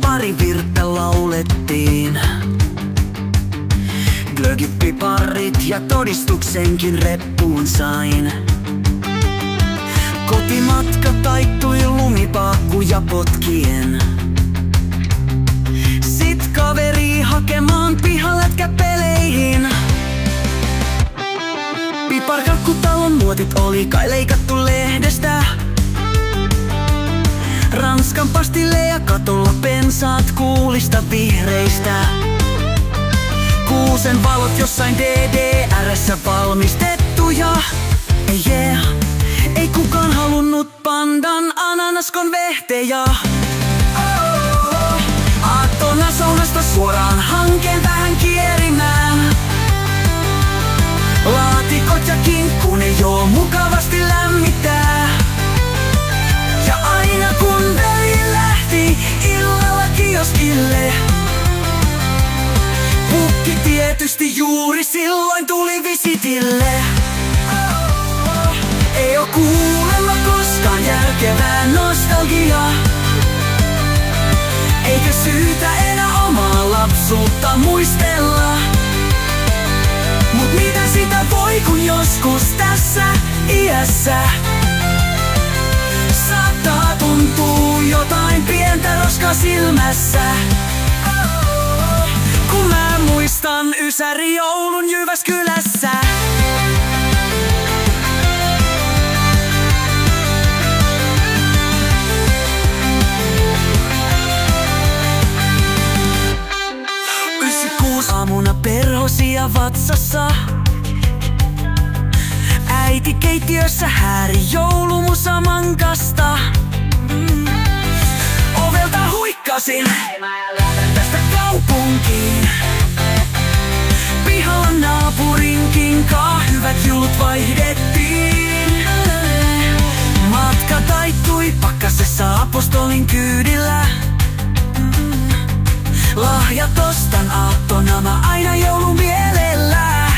pari virttä laulettiin. Glögit, piparit ja todistuksenkin reppuun sain. Kotimatka taittui lumipaakkuja potkien. Sit kaveri hakemaan pihalätkäpeleihin. Piparkakkutalon muotit oli kai leikattu lehdestä. Ranskan pastilleja katolla pensaat kuulista vihreistä. Kuusen valot jossain DDR:ssä valmistettuja. Yeah. Ei kukaan halunnut pandan ananaskon vehtejä. Aattona saunasta suoraan hankeen vähän kierimään. Laatikot ja kinkku ne joo mukavasti lämmittää. Ja aina kun veli lähti illalla kioskille, pukki tietysti juuri silloin tuli visitille. Ei oo kuulemma koskaan järkevää nostalgiaa. Eikä syytä enää omaa lapsuutta muistella. Mut mitä sitä voi kun joskus tässä iässä saattaa tuntuu jotain pientä roskaa silmässä. Kun mä muistan ysärijoulun Jyväskylässä. Aamuna perhosia vatsassa. Äiti keittiössä hääri joulumusa mankasta. Ovelta huikkasin tästä kaupunkiin. Pihalla naapurinkin kaa hyvät julut vaihdettiin. Matka taittui pakkasessa apostolin kyydillä. Lahjat ostan aattona mä aina joulun mielellä.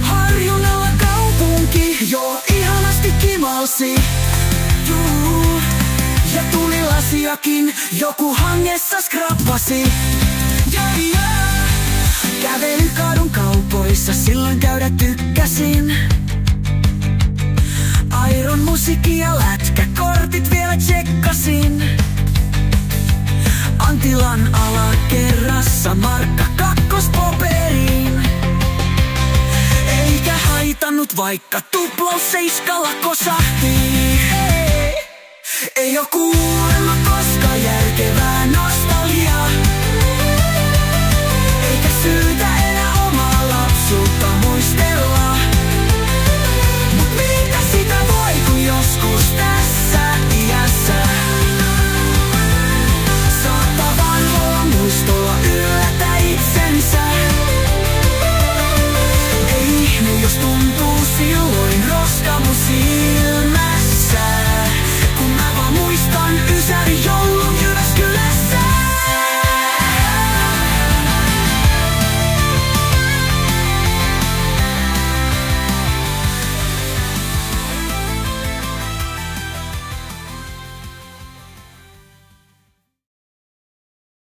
Harjunalla kaupunki joo ihanasti kimalsi. Ja tulilasiakin joku hangessa skrappasi. Kävelykadun kaupoissa silloin käydä tykkäsin. Airon musiikki ja lätkäkortit vielä tsekkasin. Antilan alakerrassa markka kakkospoperiin. Eikä haitannut vaikka tuplaus seiskalla kosahtii. Ei oo kuulemma koskaan järkevää